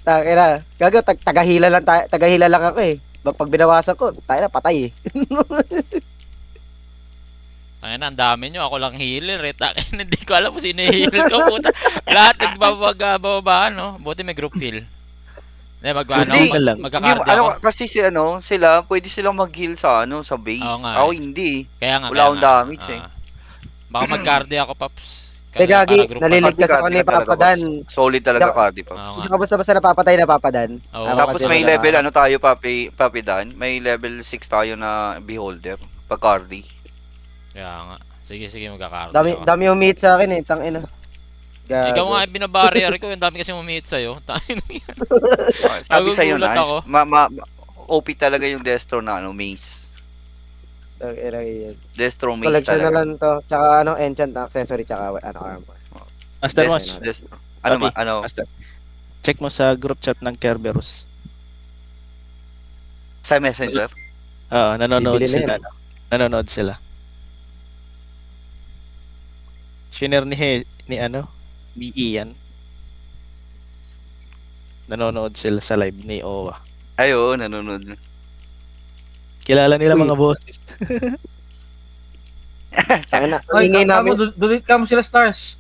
Tangina. Gago, tagahila lang tayo, tagahila lang ako eh. Pag binawasan ko, tayo na patay eh. Tangina, ang dami nyo. Ako lang healer eh. Tangina, hindi ko alam kung sino heal ko. Puta. Lahat nagbababa, no? Buti may group heal. Hindi, magka-cardio ano, ako. kasi sila, pwede silang mag-heal sa base. Oo nga Ako eh. hindi. Kaya nga, Wala kaya akong nga. damage eh. Baka mag-cardio ako, Paps. Eh, Gagi, Para group nalilig pa. ka sa Cardi kanila ka talaga, papadan. boss. Solid talaga Hindi- cardi pa. Oo Hindi nga. ka basta-basta napapatay, napapadan. Oo. Tama Tapos kasi may wala. level, ano tayo, Papi Dan? May level 6 tayo na beholder. Pag cardi. Kaya nga. Sige, magka-cardio Dami, ako. dami humihit sa akin eh, tangina. Gago. Ikaw nga, binabarrier ko. Yung dami kasi umihit sa'yo. Tangina. Sabi sa'yo Nagugulat na, ako. OP talaga yung Destro na maze. Tangina yan. Destro maze Collection na talaga. lang to. Tsaka enchant accessory, tsaka armor. Master Des- Mosh, Des- ano Papi, ma, ano? Master. Check mo sa group chat ng Kerberos. Sa messenger? Oo, nanonood Bibili na sila. yan. No? Nanonood sila. Shiner ni Ian. Nanonood sila sa live ni Owa. Ay, oo, nanonood. Kilala nila Uy. mga bosses. Tangina, ang Ay, ingay namin, delete ka mo sila stars.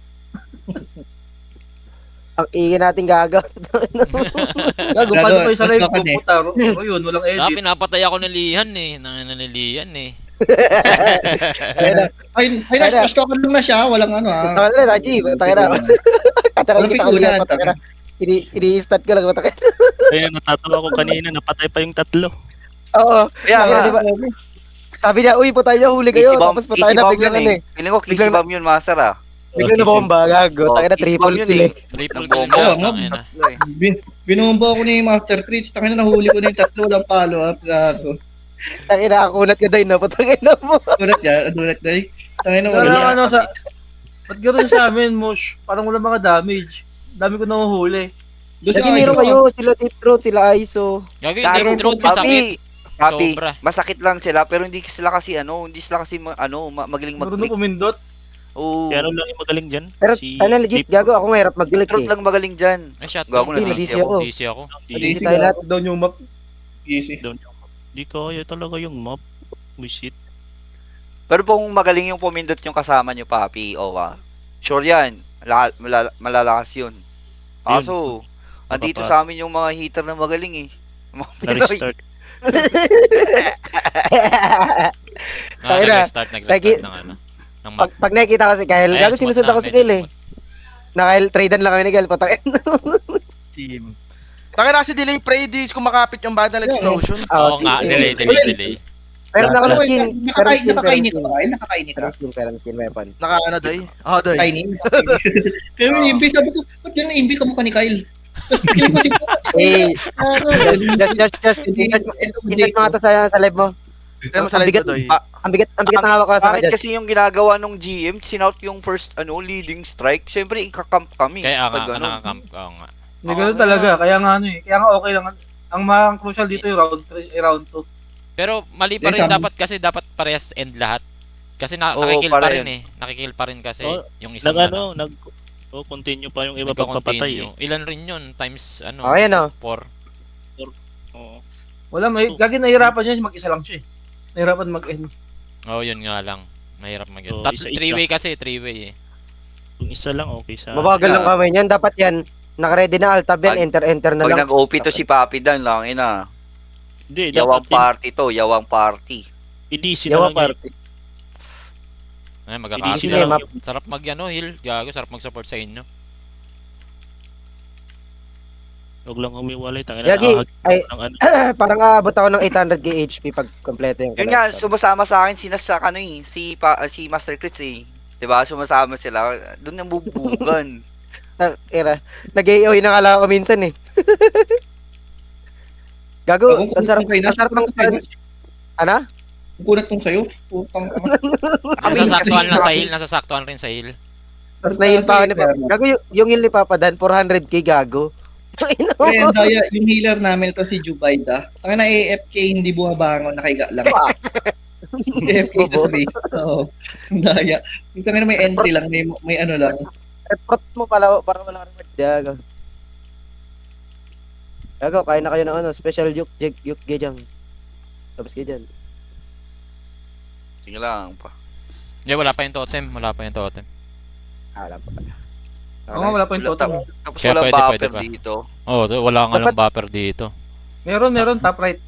ang ingay natin gago. Gago, paano pa yung sa live ko? Gago, Puta, o yun, walang edit. Pinapatay ako ni Lihan eh. Nangina ni Lihan eh. Ay, nasa-stock lang na siya. Walang ano ah. Tangina na, Taji. Tangina. Tangina Walang kita figuran, kanina. Tangina. Ini-stat ko lang. Tangina. Kaya natatawa ko kanina, napatay pa yung tatlo. Oo. Kaya Tangina, nga. di ba? Sabi niya, uy, putay niyo, huli kayo. Tapos putay na, biglang ano eh. Feeling ko clicky Biglang- bomb yun, master ah. Biglang na bomba, gago. Oh, Tangina, kiss triple bomb yun kill eh. Triple Ang kill bomba. na. Oo, Tangina. Binomba ako ni Master Creech. Taka na nahuli ko na yung tatlo. Walang follow-up. Gago. Tangina, kakunat ka doon, no? Putangina mo. Dulat day. Taka na Wala wala. ano sa... Ba't gano'n sa amin, Mosh? Parang wala mga damage. Dami ko nahuhuli. Doon Lagi meron kayo, sila Deep Throat, sila ISO. Gagi, Lalo deep throat masakit. Papi, Sobra. masakit lang sila pero hindi sila kasi magaling Marunong mag-click. pumindot. Oo. Kaya ano lang yung magaling dyan? Pero, si ano, legit, Deep- gago, ako mahirap mag-click Truth eh. lang magaling dyan. Ay, shot Gago down. na, DC ako. ako. DC ako. Easy tayo lahat. Down yung map. Easy. Di ko kaya talaga yung map. Bullshit. Pero kung magaling yung pumindot yung kasama nyo, Papi, Owa, sure yan. Malalakas yun. Kaso, andito sa amin yung mga hitter na magaling eh. Mga Pinoy. Na-restart. Tangina, Nag-restart ng ano. Ng map. Pag nakikita ko si Kyle, Ay, gago smooth sinusunod na, ako si medyo Kyle eh. Na Kyle, tradean lang kami ni Kyle, putangina. Team. Taka kasi delay pray di kumakapit yung Battle Explosion. Oo nga, delay. Pero ako ng skin. Nakakainin ka ba? Nakakainin ka. Pero skin weapon. Naka ano day? Oh, day. Kainin. Kaya yung imbi, sabi ko, ba't yun ang imbi ka mukha ni Kyle? Tapos kill mo si Eh, just, insert mo nga to sa live mo. Tignan mo sa live ko, Doy. Ang bigat ng hawak ko sa Bakit kanya. kasi yung ginagawa nung GM, sinout yung first leading strike, syempre ikakamp kami. Kaya Pag nga, ano. nakakamp. Oo nga. Hindi ganun talaga. Kaya nga ano eh. Kaya nga okay lang. Ang mga crucial dito yung round 3, round 2. Pero mali pa rin dapat parehas end lahat. Kasi Oo, nakikill pa para rin yun. Nakikill pa rin kasi Oh, yung isang continue pa yung iba pagpapatay eh. nagko-continue. Ilan rin yun times Oh, yan oh. 4. Oo. Wala, gagi nahirapan yan. Mag-isa lang siya eh. Nahirapan mag-end. Oh, yun nga lang. Mahirap mag Oo, isa-isa. 3-way kasi, 3-way eh. Kung isa lang okay sa... Mabagal lang kamay niyan. Dapat yan, naka-ready na alt tab yan, enter na Pag lang. nag-OP to si Papi Dan, lang ina. Hindi, Yawang dapat party to, yawang party. i-DC na Yawa lang party. Ay, Hindi magkakasi sila lang. map. Sarap heal. Gago, sarap mag-support sa inyo. Huwag lang humiwalay. Tangina Yagi, ay, ng ano. parang aabot ako ng 800k HP pag kompleto yung Yun nga, sumasama sa akin si Master Crits eh. 'Di ba? Sumasama sila. Doon nang bubugan. Era, nag-AOE na kala ko minsan eh. Gago, ang sarap ng ano? Kunat tong sayo. Putang Nasasaktuhan lang sa heal. Nasasaktuhan rin sa heal. Tapos na-heal pa ako ni Papa. Gago, yung heal ni Papa Dan, 400k gago. Kaya ang daya, yung healer namin ito si Jubaida. Ang na AFK hindi bumabangon, nakahiga lang. AFK sabi. Oo. Ang daya. Yung kami may entry lang, may ano lang. Reprot mo pala, para wala rin Gago. Gago, kain na kayo ng ano, special yuk gejang. Tapos kayo dyan. Sige lang pa. Yeah, wala pa yung totem. Wala pa yung totem. Wala pa pala. Oo nga, wala pa yung totem. Tapos Kaya walang pwede buffer pa. dito. Oh, wala nga Dapat- lang buffer dito. Meron, top right.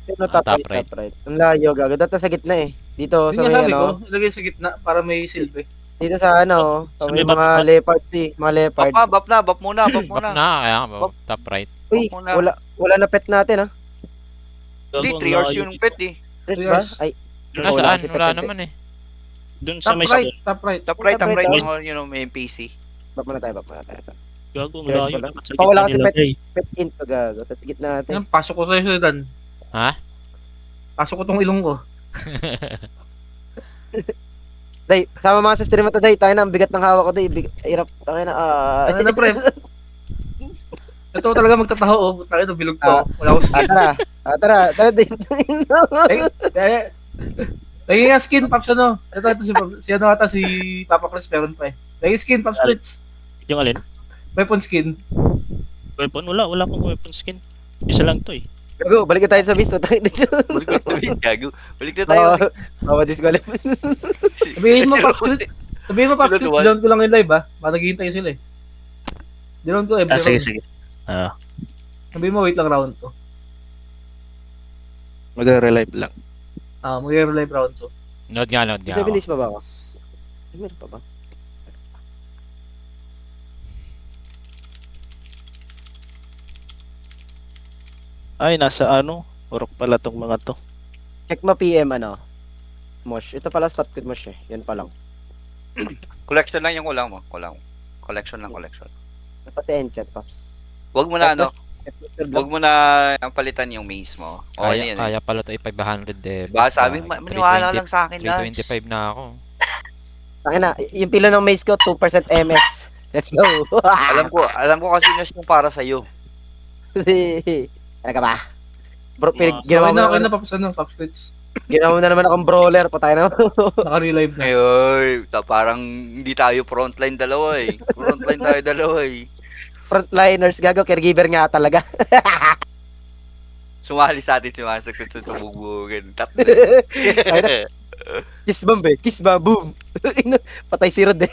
Ano, top top right. right. Ang layo, gago. Dapat sa gitna eh. Dito Yun sa nga may sabi ko, ano. ilagay sa gitna para may silbi. Dito sa ano. Sa may Sabi, mga ba't- leopard eh. Mga leopard. Bap muna. Bap na, kaya nga, top right. Uy, Bap muna. wala na pet natin ah. Hindi, 3 hours yung pet eh. Rest Three ba? hours. Ay, Nasaan? si Wala Pet. naman eh. Doon sa Top may right, sakit. top right. Top right, Top right. yung may NPC. bap muna tayo. Gago, Yes, malayo. wala. Dapat sa Wala gitna kasi nilagay. Pet in to gago. Tapos gitna natin. Yan, pasok ko sa'yo, Dan. Ha? Pasok ko tong ilong ko. Day, sama mga sa stream ito, Day. Tayo na, ang bigat ng hawak ko, Day. Hirap. Tayo na, Ano na, pre? Ito talaga magtataho, oh. Tayo na, bilog pa. Wala akong skin. Tara, Day. Lagi nga skin, Paps, ano? Ito, si ano ata, si Papa Chris, meron pa eh. Lagi skin, Paps Blitz. Yung alin? Weapon skin. Weapon? Wala akong weapon skin. Isa lang to eh. Gago, balik na tayo sa beast. Tayo dito. Balik na tayo, gago. Balik na tayo. Disqualify. Sabihin mo, Paps Blitz. Sabihin mo, Paps Blitz, Ano, down ko lang yung live, ha? Baka naghihintay sila eh. Down ko, every round. Sige. Sabihin mo, wait lang round to. Mag-relive lang. Mag-relive round to. Load nga 7 ako. days pa ba ako? Meron pa ba? Ay, nasa ano? Urok pala tong mga to. Check mo PM ano. Mosh. Ito pala spot ko Mosh eh. Yan pa lang. Collection lang yung kulang mo. Collection lang. Pati enchant pops. Wag mo na ano. Wag Wag mo na palitan yung maze mo. Okay na yun. Kaya pala to 500 eh. Ba, sabi, maniwala lang sa akin na. 325 na ako. Tangin na, yung pila ng maze ko 2% MS. Let's go. alam ko kasi Nes yung para sa iyo. Ano ka ba? Bro, Okay na, Paps, Paps Blitz. ginawa mo na naman akong brawler. Patay na. Naka-relive na. Ayoy, parang hindi tayo frontline dalawa eh. Frontline tayo dalawa eh. Frontliners, gago. Caregiver nga talaga. Sumali sa atin si Masakit sa tumugbugan. Kiss bomb eh. Kiss bomb. Boom. Patay si Rod eh.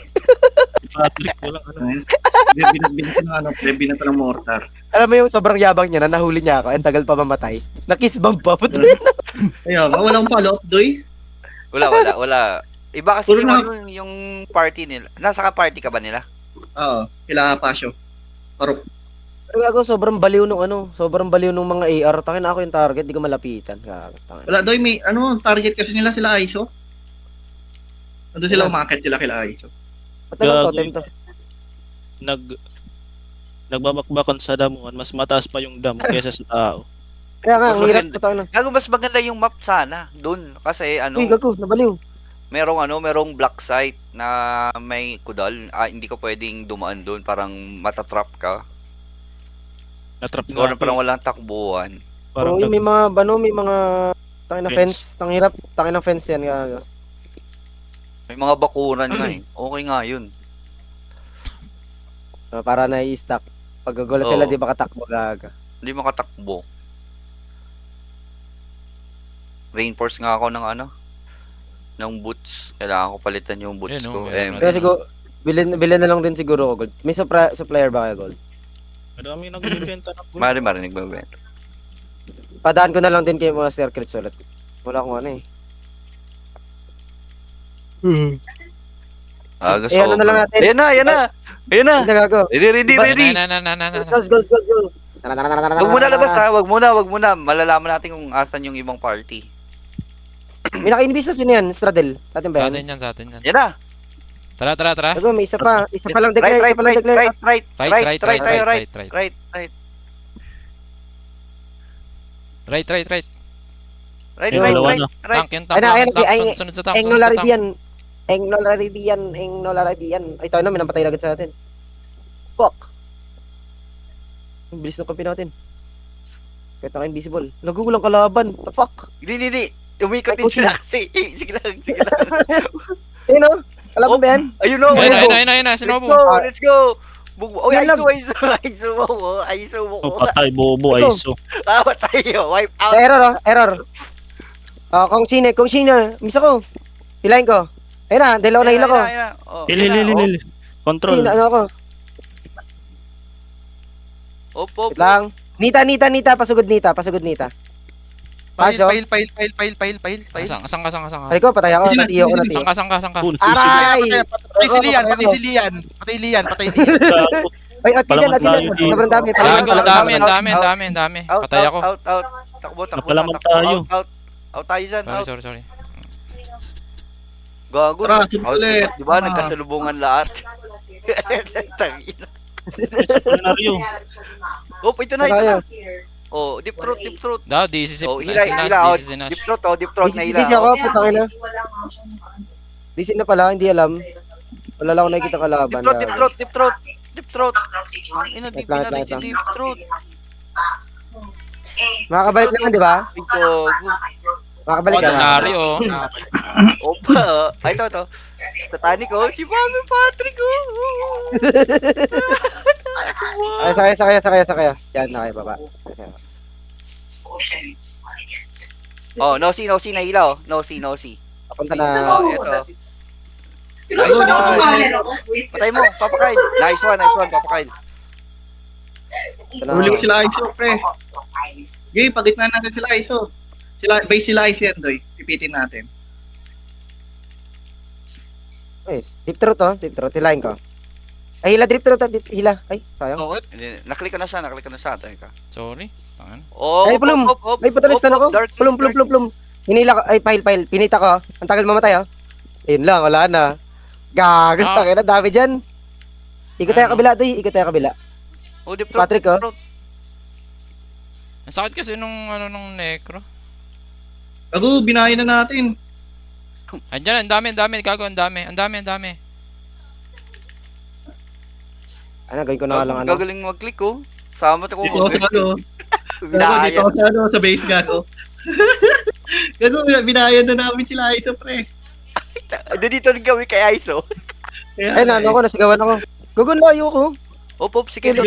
Patrick, walang ano. Binata ng mortar. Alam mo yung sobrang yabang niya na nahuli niya ako. Ang tagal pa mamatay. Na-kiss bomb pa. Puto Kaya, walang follow-up, Doy. Wala. Iba kasi Puro yung, na- yung party nila. Nasa ka-party ka ba nila? Oo, kila Pasyo. Parok. Pero gago, sobrang baliw nung ano. Sobrang baliw nung mga AR. Tangin ako yung target. Di ko malapitan. Gago, tangin. Wala, Doy, may, target kasi nila sila ISO. Nandun sila umakit sila kila ISO. Ba't anong Gago. totem to? Nagbabakbakan sa damuhan, mas mataas pa yung damo kaysa sa tao. Kaya nga, ang Mas hirap maganda. pa tayo na. Gago, mas maganda yung map sana. Doon. Kasi Uy, gago, nabaliw. merong black site na may kudal. Hindi ka pwedeng dumaan doon. Parang matatrap ka. Natrap Siguro nga. parang walang takbuhan. Parang May mga, may mga, tangin na Fence. fence. Tang hirap, tangin ng fence yan. Gago. May mga bakuran nga eh. Okay nga yun. Para na-i-stack. Pag gagulat sila, Oo. di makatakbo gaga. Hindi makatakbo. Reinforce nga ako ng ng boots. Kailangan ko palitan yung boots Yun, ko. meron Kaya siguro, bilhin na lang din siguro ko gold. May supplier ba kayo gold? Madami nagbibenta ng gold. Mari nagbebenta. Padaan ko na lang din kay mga circuits ulit. Wala akong ano eh. Gusto ano na lang natin. Ayan na. Hindi gago. Ready. Na. Goals. Wag mo na labas ha. Wag muna. Malalaman natin kung asan yung ibang party. May naka-invis na sino yan? Stradel. Atin ba yan? Sa atin yan. Yan na. Tara. Gago, may isa pa. Isa pa lang declare. Isa pa lang declare. Right. Right. Tank yun, tank. Sunod sa tank. Engnolaribian. Ay, tayo na, may nampatay agad sa atin. Fuck. Ang bilis ng kampi natin. Kahit naka-invisible. Nagugulang kalaban. The fuck? Hindi. Umikot din sila kasi. Sige lang. Ayun o. Kalaban ba yan? Ayun o. Ayun na, sinobo. Let's go. Oy, Yan lang. ISO mo. Oh, patay, bobo, Ito. ISO. Patay, wipe out. Error. Kung sino, misa ko. Hilahin ko. Ayun na, dalawa na hila ko. Hil. Control. Ano ako? Op. Wait lang. Nita, pasugod nita. Pasok. Pail. Asang ka. Ay ko, patay ako, natiyo ko. Saan ka. Kun, Aray! Patay si Lian. Gago. Ay, at yan. Palamang tayo. Sobrang dami. Gago, ang Out. dami. Patay ako. Out. Takbo. Napalaman tayo. Out tayo dyan. Out. Sorry. Gago. Tara, Out. ulit. Di ba, nagkasalubungan lahat? Tangina. Scenario. Op, ito na. Saka Oh, deep throat. Daw, this is Oh, hila out. Deep throat na hila. DC ako, putang ina. DC na pala, hindi alam. Wala lang ako nakikita kalaban. Deep throat. Ang ina, deep Wait lang. deep throat. Makakabalik naman, di ba? Ay, gago. Makakabalik ka na. Ordinaryo. Opa, ay ito. Titanic si Mami Patrick Ay, sakaya. Yan, nakaya baba. Oh, no see na hila No see. Papunta na. Ito. Sinusunod ako kumamero. Patay mo, papakain. Nice one, papakain. Huli ko sila ISO, pre. Sige, pagitna natin sila ISO. Base sila ISO yan, Doy. Pipitin natin. Yes, deep throat to. Hilahin ko. Ay, hila, deep throat. Hila. Ay, sayang. Naklik ka na siya. Teka. Sorry. Tangan. Oh, Ay, plum. Ay, patalastan ako. Plum. Hinila ko. Ay, pile. Pinita ko. Ang tagal mamatay, oh. Ayun lang, wala na. Gagal, Ah. takin na, dami dyan. Ikot tayo kabila, Doy. Oh, deep throat. Patrick, oh. Ang sakit kasi nung necro. Gago, binahin na natin. Andiyan, ang dami. Gago, ang dami. Ano, gawin ko na nga lang, ano. Gagaling mag-click, oh. Sama ko. Dito ako sa ano. Gago, Binaya. dito ako sa base, gago. Gago, binayan na namin sila ISO, pre. Dito rin kami kay ISO. Kaya, Ay, ano ako, nasigawan ako. Gugun, layo ko. Op, sige. Sige,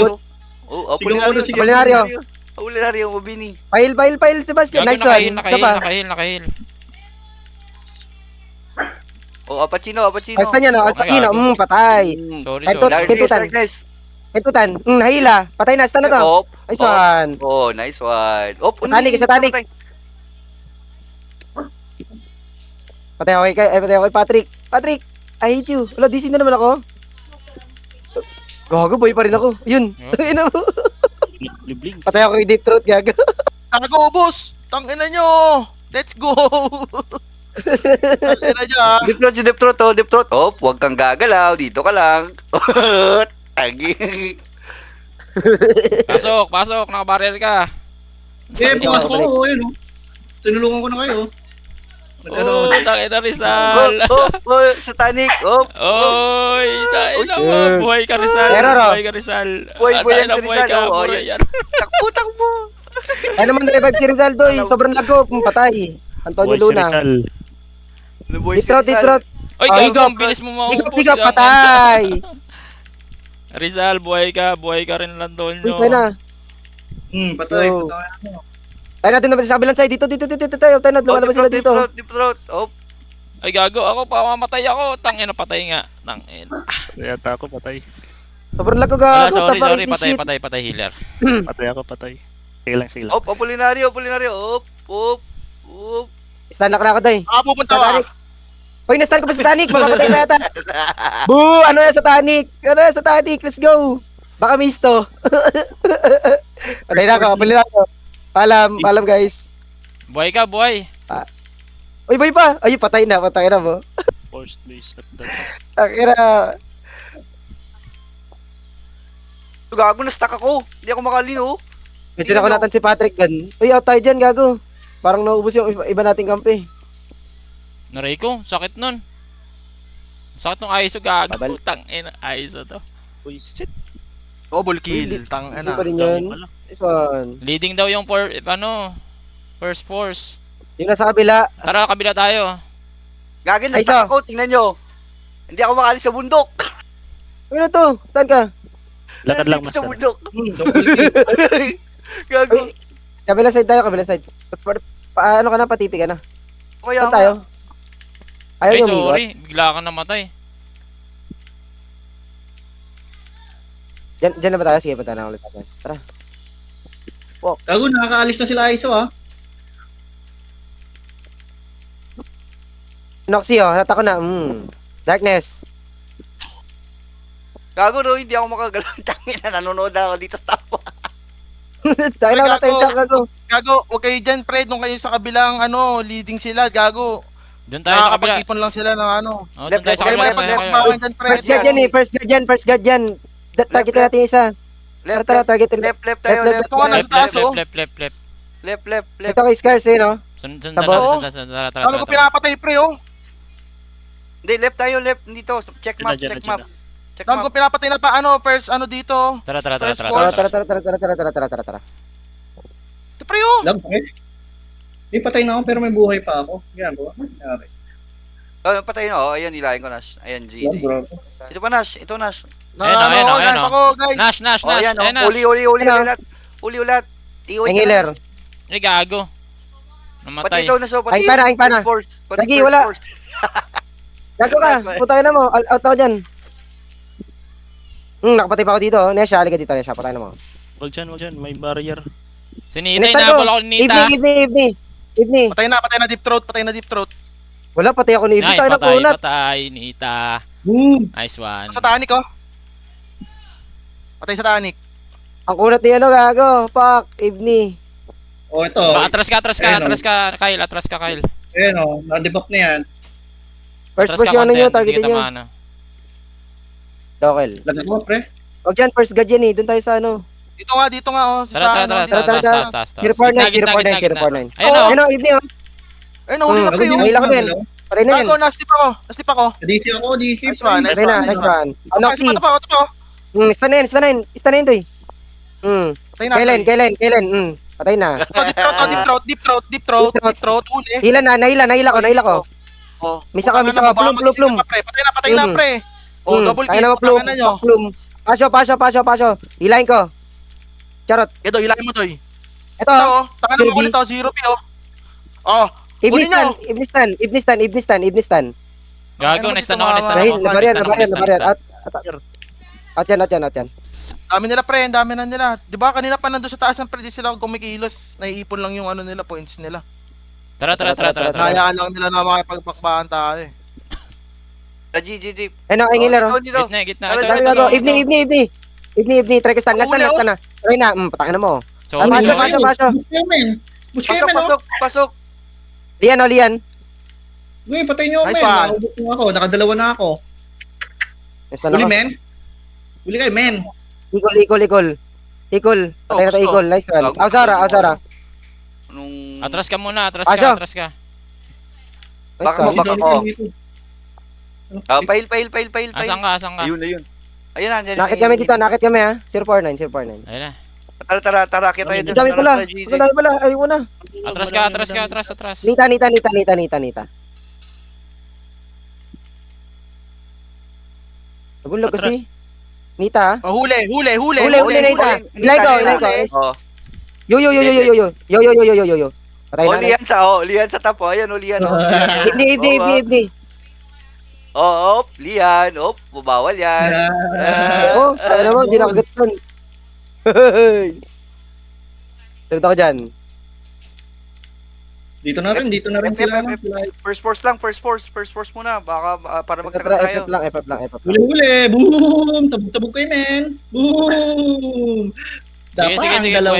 Oh, sige, Apolinaryo. Apolinaryo, mabini. Pile, Sebastian. Gago, Nice one. Isa pa. nakahil. Oh, Apachino. Basta niya, no? Oh, Alpatino. my God. Patay. Sorry. Darkness. Kentutan. Nahila. Patay na. Stun na to. Op. Nice one. Oh, nice one. Op, Satanik. Patay ako kay Patrick, I hate you. Wala, DC na naman ako. Gago, boy pa rin ako. Yun. Ayun na mo. Libling. Patay ako kay Deep Throat, gago. Tago, boss! Tangina nyo! Let's go! Tangina nyo, ah. Deep throat. Op, huwag kang gagalaw. Dito ka lang. Tagi. Pasok. Nakabarrel ka. Eh, pumasok ako, ayun, oh. Tinulungan ko na kayo. Oh, tangin na Rizal. Satanik. Op. Oy, tangin na mo. Yeah. Buhay ka Rizal. Error, oh. Buhay ka Rizal. Buhay Tangin yan na, si buhay Rizal, ka. oh. Buhay yan. Takbo. Ay naman, revive si Rizaldo, eh. Sobrang lago. Patay. Antonio Buhay si Luna. Rizal. Nabuhay Deep Throat. Oy, Oh, gago, higop. ang bilis mo maubos. Higop, patay. Rizal, buhay ka rin lang doon. Uy, tayo na. Patay. Yo. Tayo natin naman sa kabilang side. Dito tayo. Tayo na, lumalabas sila dito. Deep throat. Op. Ay, gago, ako pa, mamatay ako. Tangin na, patay nga. Tangin. Yata ako, patay. Sobrang lago, Ala, gago. sorry, Tapos this shit. patay, healer. Patay. Sige lang. Op, Apolinario. Op. Stun lock na ako, Doy. Pupunta ka. Satanik. Hoy, na-stun ko pa sa Titanic. Mamamatay pa yata. Boo! Ano yan sa Titanic? Let's go. Baka misto. Patay na ako. Pali na ako. Paalam guys. Buhay ka, buhay. Uy, boy pa. Ay, patay na mo. Forced base at that. Takira. Gago, na-stuck ako. Hindi ako makalino. Medyo nakulatan si Patrick dyan. Uy, out tayo dyan, gago. Parang naubos yung iba nating kampi. Naray ko, sakit nun. Sakit nung ISO, gago. Babal. Tangin, ISO to. Uy, shit. Double kill. Tang Hindi pa ana. rin yan. This one. Leading daw yung first force. Yung nasa kabila. Tara, kabila tayo. Gagin, Ay, na-stuck ako. Tingnan nyo. Hindi ako makalis sa bundok. Ano to? Saan ka? Lakad lang, Sa master. bundok. Double kill. Gago. Uy, kabilang side tayo, kabilang side. Paano ka na, patipi ka na. Kaya Saan tayo? Ayaw Ay, yung umigot. sorry. Bigla ka namatay. Diyan na ba tayo? Sige, punta na ulit tayo. Tara. Gago, nakakaalis na sila ISO ah. Noxy, oh. Natako na. Darkness. Gago no, hindi ako makagalaw. Tangin na, nanonood na ako dito sa tapo. Tayo na, wala tayong Gago. gago. Gago, huwag kayo dyan, pre. Doon kayo sa kabilang, leading sila. Gago. Doon tayo sa kabila. Nakakapag-ipon lang sila ng ano. Oh, doon tayo sa Left, kabila. left, Tayo, left, tayo. Bawal dyan, pre. First guard yan eh. First guard yan. Target Left, natin yung isa. Left, Tara, left, target. left tayo, Left, left, Ito nga, nasa Left, taas, left, oh. left. left. Ito kay Scars eh, no? Sunod, Tabo. tara. Ano ko pinapatay, pre, oh. Hindi, left tayo, left. Dito, check map, Dyan na, check dyan map. na. Check Ano ko map. pinapatay na pa, first, dito. Tara. Tara. Ito, pre, oh. Lag, pre. May patay na ako pero may buhay pa ako. Yan, bro. Nangyari. Oh, patay na, oh. Ayan, nilayan ko, Nash. Ayan, Lag, GG. bro. Ito pa, Nash. Ito, Nash. Ayun, Nash ako, guys. Nash. Oh, ayan, Ayun, oh. Uli Ano? ulat. Uli ulat. May healer. Ay, gago. Pati Namatay. ito, Nash. Ay, pana. Lagi, wala. Gago ka. Putay na mo. Out ako dyan. Nakapatay pa ako dito. Nesha, halika dito, Nesha. Patay na mo. Wag dyan. May barrier. Si Nita, inabol ako ni Nita. Evening. Patay na deep throat. Wala, patay ako ni Evening. Ay, Tayo na kunat. patay. Nita. Boom. Nice one. Sa tanik, oh. Patay sa tanik. Ang kunat ni ano, gago. Fuck, Evening. Oh, ito. Atras ka, Kyle. Atras ka, Kyle. Ayan, oh. Na-debuff na yan. First Atras ka, push yun content, nyo, hindi targetin kita nyo. maano. Dokel. Lag ako, pre. Huwag dyan, first guard yan eh. Doon tayo sa ano. Dito nga, oh. Tara. Taas. 049. Ayun, oh. Ano, Evening oh. Ayun, nahuli na, Gago, pre, di oh. Ay, ko din. Patay na yan. Gago, naslip ako. DC ako, DC. Nice one, Patay na, nice one. Oh, Noxy. Ito pa, Stun na yan. Stun na yun, Doy. Patay na. Kailan. Patay na. Deep throat, uli. Hila na, nahila ko. Oh. Misa ka. Plum. Patay na, pre. Oh, double Tayo kill. na Plum. Tangan nyo. Plum. Pasyo. Hilahin ko. Charot. Ito, hilahin mo, Toy. Ito. Ito, oh. Tangan mo Zero B. ulit, oh. Zero B, oh. Oh, huli nyo. Ibnistan. Gago, Ano, na-stun dito, ako. mga- Dahil, Stun nabaryan. Out yan. Dami nila, pre. Dami na nila. Di ba, kanina pa nandun sa taas ng pre, di sila kumikilos. Naiipon lang yung nila, points nila. Tara. Nahayaan lang nila na makipagpakbahan tayo, eh. GG. Ano, ang healer oh. Dito. Gitna. Dami gago. Evening. Try ka stun. Last na. Try na. Patangin na mo. Sorry. Pasyo. Bush kayo, men. Bush kayo, men, oh. Pasok. Lian. Uy, patay nyo, Nice men. one. Naubos mo ako. Nakadalawa na ako. Stun Huli, ako. men. Huli kayo, men. Ikol. Patay na tayo, gusto. Ikol. Nice one. Ausara. Nung... Atras ka muna. Atras Pasyo. ka. Nice Baka one. mabaka ko. Pahil. Asan ka? Ayun. Ayun na. Nakit kami dito. Ha. 049. Ayun na. Tara. Kita tayo Ang dami pala. Ayun ko na. Atras ka. Nita. Nagulag kasi. Nita. Oh, huli, Nita. Ilay ko. Oh. Yo. Patay na. Lian sa tapo. Ayan, Lian. Evening. Lian. Bawal yan. Oh, alam mo, hindi nakagat nun. Sagot ako dyan. Dito na rin sila. First force muna. Baka para magkaroon tayo. FF lang. Huli. Boom! Tabog kayo, men. Boom! Sige. Dapat ang dalawa.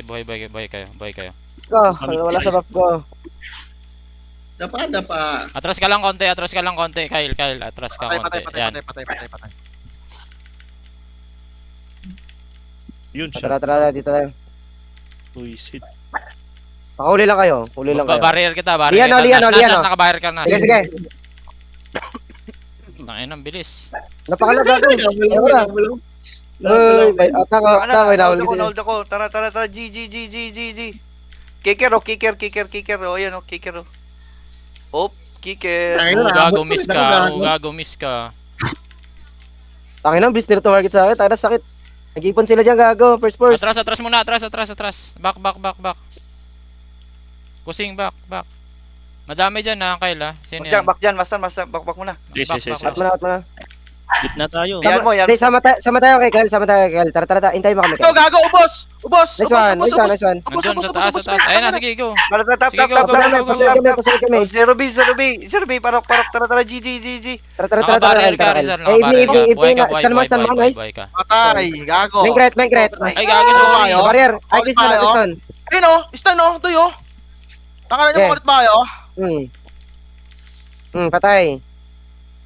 Buhay kayo. Ko, wala sa buff ko. Dapat. Atras ka lang konti. Kyle. Atras ka konti. Yan. Patay. Yun siya. Tara, dito tayo. Buisit. Pakahuli lang kayo. Huli lang kayo. Barrier kita. Lian, Nash, naka-barrier ka na. Sige. Tangin ang bilis. Napakalaga ko. Ayoko na. Uy, ataka, nahuli sila. Hold ako. Tara. G. Kicker. Ayan, kicker. Kicker. Gago miss ka. Tangin na, bilis nila tumarget sa akin. Tangin na, sakit. Nag-ipon sila dyan, gago. First. Atras muna, atras. Back. Kusing, back. Madami dyan na, Kyle ha. Sino yan? Back dyan, master, back muna. Yes. Out mo na. Gitna tayo. Yan mo, yan. Hindi, sama tayo kay Kyle. Tara. Hintayin mo kami. Ito, gago, ubos! Nice one. Nandun sa taas. Ayun na, sige, go. Tap. Sige, go. Pasunod kami. Zero B, parok, tara, G. Tara, Nakabaril ka, Kyle. Rizal. Evening, stand mo, nice. Buhay ka. Patay, gago. Main crate. Ay, gago, sorry. Barrier. Artist na, Piston. Ayun o, stun o, ito yun. Taka na niyo Yeah. makulit ba kayo? Patay.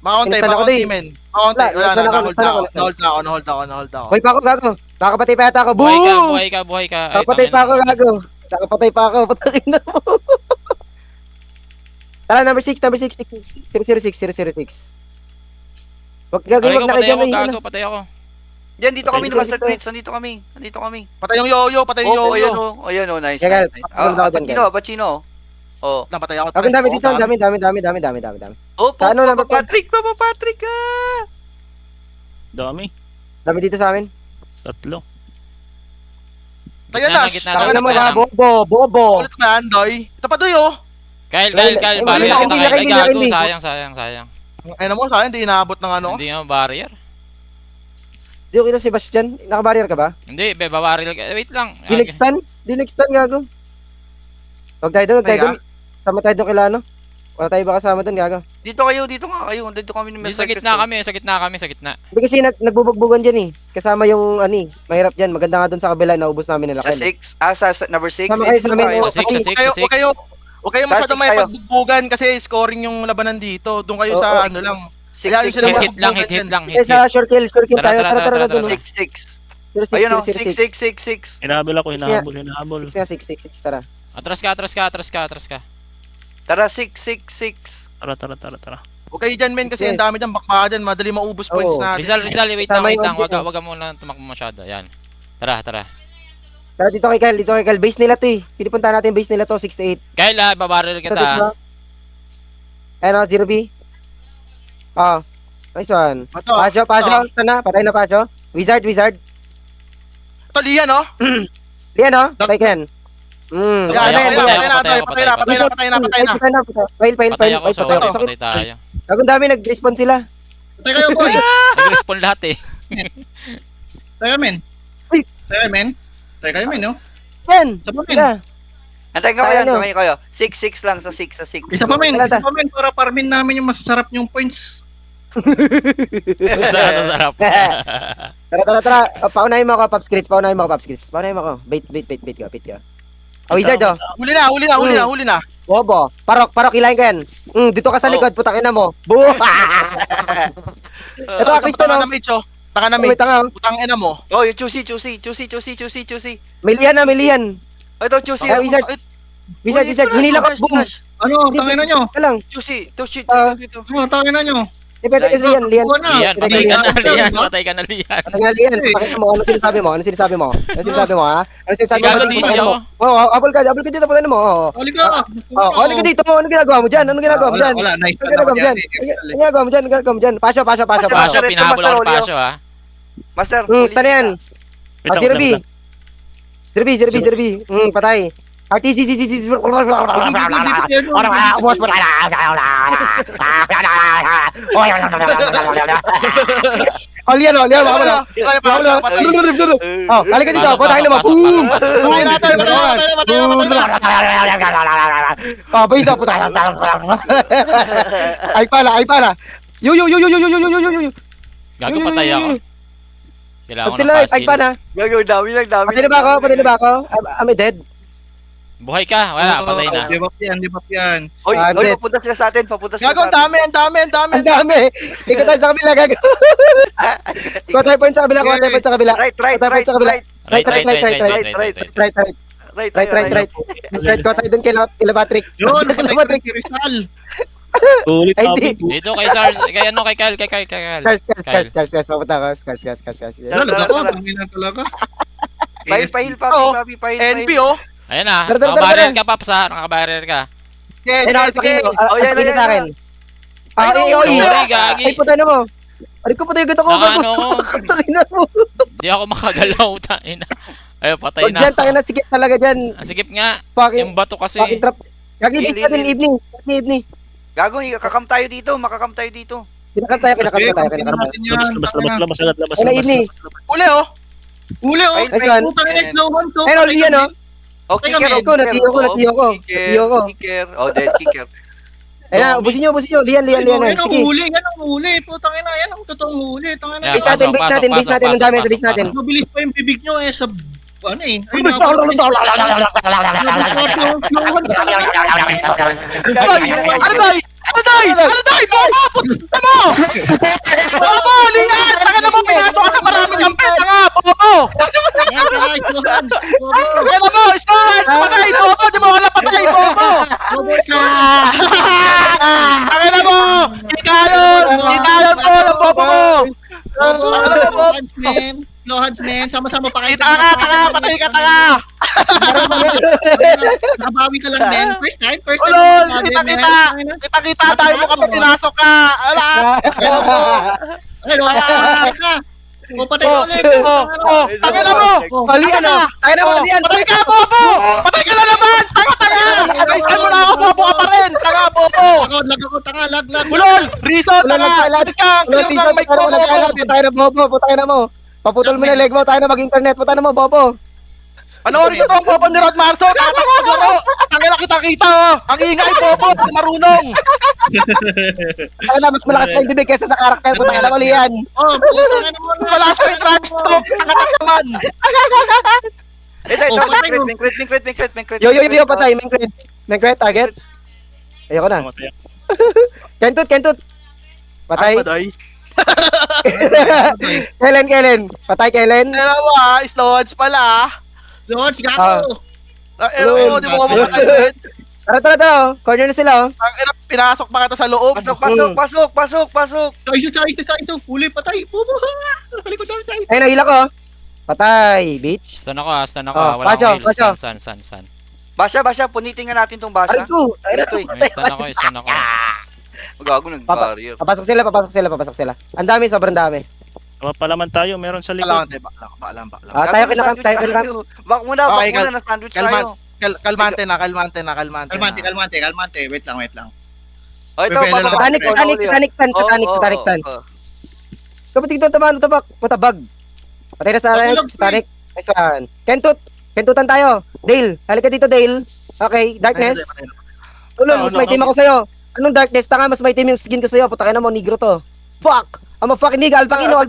Makakontay, Instant ako, di. men. Makakontay, wala Instant na, ako, nahold instant ako. na ako. Hoy pa ako, gago. Nakapatay pa yata ako. Buhay ka. Ay, Nakapatay pa ako, tangina. gago. Nakapatay pa ako. Patakin na mo. Tara, number 6. 006. Wag Patay na ko, kayo patay ako. Yan, dito kami, Sige, Master sige. Crates, nandito kami. Patay yung yo-yo, Oh, ayan o, nice. Kaya, Bachino. Oh. Napatay ako. Ang dami dito, ang dami. Oh, Sa ano, number Papa Patrick ka! Dami. Dami dito sa amin. 3. Tayo Gitna na, na, Taka na mo gitna na, na. bobo. Ulit ba yan, Doy? Ito pa, Doy, oh. Kyle, Hindi, barrier kita, hindi, Kyle. Ay, hindi, gago, hindi. sayang. Ay na mo, sa akin, hindi inaabot ng ano. Hindi nga barrier. Di ko kita si Bastian. Nakabarrier ka ba? Hindi, babaril ka. Wait lang. Dinex-tan, gago. Huwag tayo doon. Sama tayo doon kila ano. Wala tayo ba kasama doon, gago. Dito nga kayo. Dito kami ni Hindi, Master sa gitna kami. Sa gitna. Hindi kasi nagbubugbugan dyan eh. Kasama yung mahirap dyan. Maganda nga doon sa kabila, naubos namin nila. Sa Kyle. 6? sa number 6? Sama kayo sa amin, oh. Sa 6. Huwag kayo masyadong may pagbubugan kasi scoring yung labanan dito. Doon kayo sa ano lang. Ayan, sila Hit lang. Eh, sa short kill tayo. Tara doon. 6. 06. Ayun o, 06. 6. Hinahabol ako, Kasi- hinahabol. 6, tara. Atras ka. Tara, 6. Tara. Huwag kayo dyan, men, kasi Yes. ang dami dyan, bakbaka dyan, madali maubos points Oo. natin. Rizal, wait Tama lang. yung object, Wag mo na tumakbo masyado. Yan. Tara. Tara dito kay Kyle. Base nila to eh. Pinipuntahan natin yung base nila to, 6 to 8. Kyle, babaril kita. Ayun o, 0B. Nice one. Ito, Pacho. Sana, patay na Pacho. Wizard. ito, Lian, oh. Lian o, patay ka yan. Patay na. Fail. Patay ako, so Patay ako. Sakit. patay tayo. Ang dami nag-respawn sila. Patay kayo, boy. Nag-respawn lahat eh. Tayo, men. Uy. Tayo, men, no? Yan. Isa pa, men. Sila. Antayin ko kayo. 6 lang sa 6. Isa pa, men. Wala Isa pa, men. Para farmin namin yung masasarap yung points. Sa sarap. Tara. Paunahin mo ako, Pops Crits. Paunahin mo ako. Bait ka. Wizard o. Huli na. Bobo. Parok, ilahin ka yan. Dito ka sa likod, putang ina mo. Buo. Ito, Cristo no. Taka na, Wait, mate. tanga. Putang ina mo. Oh, yung Chusi. May lihan. Ito, Chusi. Ah, Wizard. Hinila ko. Boom. Ano, tangin na nyo? Ka lang. Chusi. Ano, tangin na nyo? Pwede kasi lihan. Lian, patay ka na, Lian. Lihan. Pakita mo, ano sinasabi mo, ha? Ano sinasabi mo, ha? Ano sinasabi mo? Gago, DC ako. Abol ka dito, pagano mo. Halika. Halika dito, ano ginagawa mo dyan? Wala, nice. Ano ginagawa mo dyan? Pasyo. Pasyo, pinahabol ako ni Pasyo ha. Master. Saan yan? Zerbi. Patay. RTC. Lian, wala. Halika dito, patayin mo. Boom! Baysa puta. Ay pala. Yo. Gago, patay ako. Kailangan ko ng Sila, ay pasil. pa na. Gagawin dami. Patay na ba ako? Am I dead? Buhay ka, wala, patay na. Di ba yan? Oy, Dead. papunta sila sa atin. Gago, ang dami. Ang dami. Ikaw tayo sa kabila, gago. Kuha tayo point sa kabila. Right. Right. Right. Right. Kuha tayo dun kila Patrick. Yun, Kila patay Patrick. ka ni Rizal. Ulit Ay, Papi. di. Dito kay Sars, kay ano, kay Kyle. Scars. Papunta ko. Scars. Talaga ako, tangin na talaga. Pahil, Oo. papi, pahil. NP, oh. Ayun na, Tara. nakabaril ka, Paps ha, nakabaril ka. Ayun ako, pakino. Pakino sa akin. Ay, Sorry, gagi. Ay, puta na mo. Ay, ko puta yung gato ko. Nakaano ko. Takina mo. Hindi ako makagalaw, tangina. Ayun, patay Wag na. dyan, tayo na sikip talaga dyan. Sikip nga. Fucking, Yung bato kasi. fucking trap. Gagibis natin evening. Evening. Gago, kakam tayo dito, makakam tayo dito. Kinakam tayo. Labas agad, labas. Ay na evening. Uli oh. Uli oh. Nice one. Putang ina, slow on to. Ayun, all yan, oh. Oh, Teka, kicker, Iko, natiyo ko. Kicker. Oh, dead kicker. Ayun, ubusin nyo. Lian. Yan ang Sige. huli, yan ang huli. Putang ina, yan ang totoong huli. Tangina. Yeah, Base natin. Base natin. Ang dami sa base natin. Mabilis pa yung bibig nyo sa ano eh. Ay, Bobo, lingat! Taka na mo, pinasok ka sa maraming kampe, tanga, bobo! Taka na mo, stance! Patay, bobo! Di mo wala patay, bobo! Taka na mo! Italon po ng bobo mo! Slow hands, man. Sama-sama pa kayo. Tanga, patay ka, tanga! Nabawi ka lang, man. First time Ulol, nabawi, kita-kita! man. Kita-kita tayo mo kapag pinasok ka! Ala! Bobo! Ano, ka. O, patay ka ulit. Tanga na mo! Oh, Lian, oh. Tayo na mo, Lian. Patay ka, bobo! Patay ka na naman! Tanga! Naistan mo na ako, bobo ka pa rin! Tanga, bobo! Lag ako, tanga, lag. Ulol! Reason, tanga! Clear kang! Clear kang, may bobo! Tayo na, Bobo. Tayo na mo. Paputol mo na leg mo. Tayo na mag-internet. Tayo na mo, Bobo. Ano rin ito ang bobo ni Rod Marso? Tatakagaro! Tangina kita-kita, oh! Ang ingay, bobo! Marunong! Tayo na, mas malakas pa yung bibig kaysa sa karakter. Tayo na mo, Lian. Oh, putang ina mo. Wala sa may trash talk! Tanga-takaman! Ito, patay mo. Ming crit. Yo, patay. Main crit, target. Ayoko na. Kentut. Patay. Kellen. Patay, Kellen. Ano mo ah? Slowads pala ah. Lord, gago. Ano mo, di mo ka makakagad. Tara. Corner na sila, oh. Ang ina, pinasok pa kita sa loob. Pasok. Ito. Huli, patay. Pupo. Nakalikod namin tayo. Ayun, hila ko. Patay, bitch. Stun ako. Oh, Wala akong Pacho. heal. San. Basya, punitin nga natin tong Basya. Aray ko. May stun ako. Gago, nag-barrier. Papasok sila. Ang dami, sobrang dami. Palaman tayo, meron sa likod. Baalam. Tayo kinakam. Bak muna, Okay, na-sandwich tayo. Kalmante na. Kalmante. Wait lang. Oh, ito, Bebela lang. Titanic tan. Kapag dito tabak. Putabag. Patay na sa Titanic. Nice one. Kentutan tayo. Dale. Halika dito, Dale. Okay, Darkness. Ulol, mas may team ako sa'yo. Anong Darkness? Tanga, mas may team yung skin ko sa'yo. Putang ina mo, negro to. Fuck! I'm a fucking nigga. Alpakino.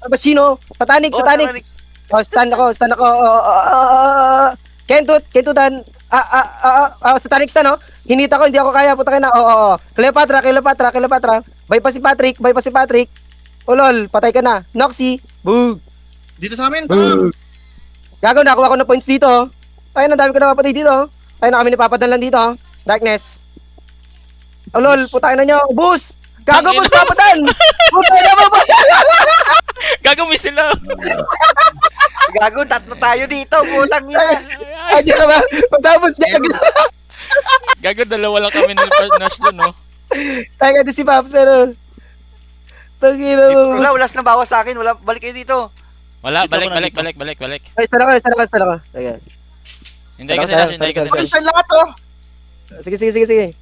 Albacino. Satanic. Oh, stand ako. Kentutan. Satanic stand, no? Hinita ko, hindi ako kaya. Putang ina. Oo. Cleopatra. Bypass si Patrick. Ulol, patay ka na. Noxy. Boog. Dito sa amin. Gago, nakuha ko na points dito. Ayun, ang dami ko napapatay dito. Ayun, na kami napapadalan dito. Darkness. Oh, lol, putang na nyo. Bus! Gago, bus, papadan! Putang na mo, bus! Gagawin sila. Gago, tatlo tayo dito, putang ina. Ay, di ka ba? Patapos gago. Gago, dalawa lang kami ng Nash doon, no? Tayo ka si Paps, ano? Tangina mo. Wala na bawas sa akin, balik kayo dito. Wala, Dito balik. ako na, Ay, stand ako. Sige. Hindi kasi Nash. Ay, lahat oh. Sige.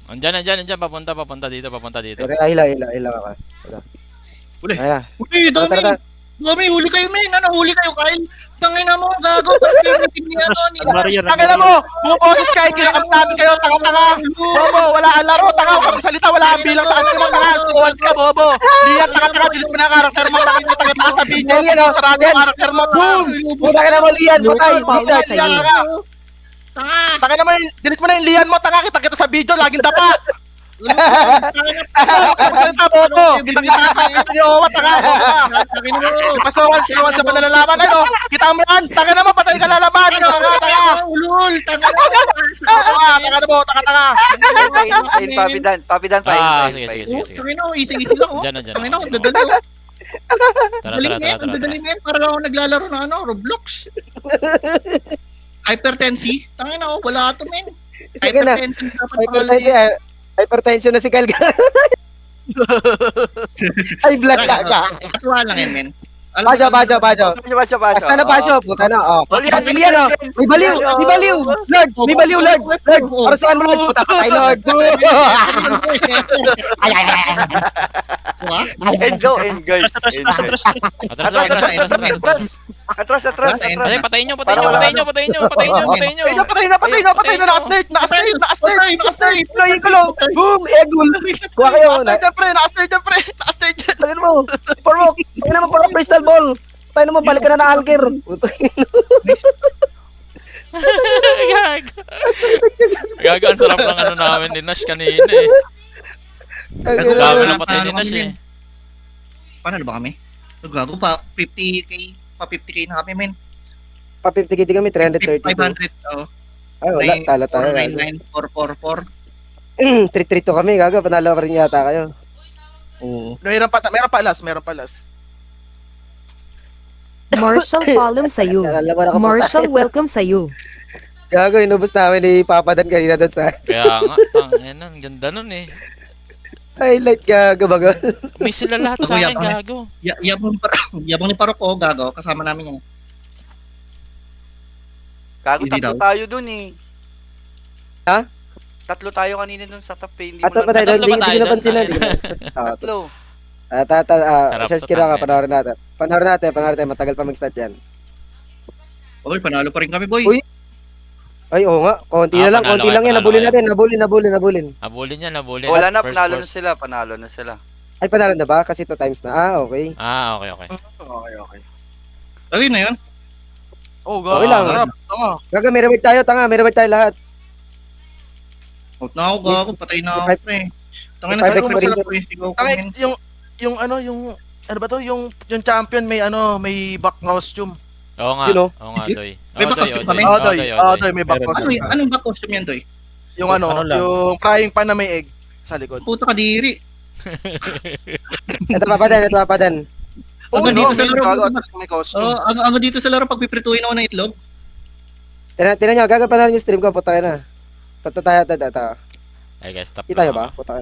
Andyan, papunta dito. Okay, hila ka. Uli. Ayun na. Uli, Tara. Dami, huli kayo, men. Huli kayo, Kyle. Tangina mo, gago. Favorite team niya to. Barrier. Tangina mo, bumaboses kayo, kinakam namin kayo, tanga-tanga. Bobo, wala ang laro, tanga, kung salita, wala ang bilang sa kanila, tanga, squads ka, bobo. Liyan, tanga-tanga, dilit mo na karakter mo, nakita tanga-tanga sa video, Yan, oh. sa radio, Yan. karakter mo, boom! Puta ka na mo, Lian. Patay. Liyan, Jesus. Tanga. tanga naman, dilit mo na yung liyan mo, tanga, kita sa video, laging dapa. Salita, bobo, kita-kita sa video, tanga, Tangina mo. Pasawan sa panalalaman, ano? Kita mo yan, tanga naman, patay ka lalaman, tanga. Ulul. Tanga Tanga na mo, tanga. Ayun, Papidan. Sige. Tangina mo, easy lang, oh. Diyan. Tangina mo, dadali, oh. Tara. Dadali, men. Para lang ako naglalaro ng Roblox. Hypertensi. Tangina, oh. Wala to, men. Sige na. Hypertension dapat pangalan. Hypertension na si Kyle. Ay, black gaga. Katuwa lang yan, men. Alam mo, Bajo. Bacho. Basta na Bajo, puta na, oh. Oli, Pamilya, no? May baliw! Lord! May baliw, Lord! Lord! Para saan mo, Lord? Puta ka tayo, Lord! Ay! Diba? And go, and guys. Atras. Atras. Patay, patayin nyo. Para wala Patay na, naka-snare. Ployin ko lang! Boom! Egul! Kuha kayo! Naka-snare dyan, pre. Tagal mo! Porok! Tayo naman, Porok! Crystal ball! Tayo naman, balik ka na Alger! Gago, ang sarap ng ano namin ni Nash kanina eh. Dami lang patay ni Nash eh. Paano na ba kami? Gago pa 50k, pa 50k na kami, men. Pa 50 kiti kami, 332. 500, oh. Ay, wala. Tala tayo. 499, 444. 332 kami, gago. Panalo pa rin yata kayo. Oo. Meron pa alas. Marshall, palm sa'yo. Alam mo na ako, Marshall, welcome sa'yo. gago, inubos namin ni Papa Dan kanina doon sa Kaya nga, ang ganda nun eh. highlight, gago, bago. May sila lahat sa akin, gago. Yabang ni Parok, oh, gago. Kasama namin yan. Gago, Hindi tatlo daw. tayo dun eh. Ha? Tatlo tayo kanina dun sa top eh. Hindi At mo pa tayo doon, Tatlo ba hindi tayo ko napansin doon? na. Tatlo. Sarap Search to, kira ka, tangin. panoorin natin, matagal pa mag-start yan. Oy, panalo pa rin kami, boy. Uy. Ay, oo nga, konti na lang, Panalo konti kayo, lang yan, panalo nabulin natin, nabulin. Abulin yan, abulin. Wala na, First panalo force. na sila. Ay, panalo na ba? Kasi 2 times na. Ah, okay. Ah, okay. Okay. Lagay na yun. Oh, Okay lang. Sarap. Tama. Gaga, may reward tayo, tanga, may reward tayo lahat. Out na ako, gago. Patay na ako, pre. Tangin Five na, X pa rin sarap, pre. Sigaw ko, men. Yung ano ba to? Yung champion may back costume. Oo nga, You know? oo nga, Doy. May Oo, baka Doy, kami? oo, Doy. Doy, may back Ano, costume. anong back costume yan, Doy? Yung yung frying pan na may egg sa likod. Puta kadiri. Ito pa Dan. Oh, Ang dito sa may laro. may costume. Oh, ang dito sa laro pag piprituin ako ng itlog. Tinan nyo, gaga, panalo yung stream ko, puta ka na. Tayo. Ay guys, stop Kita nyo lang ba? ako. Puta ka.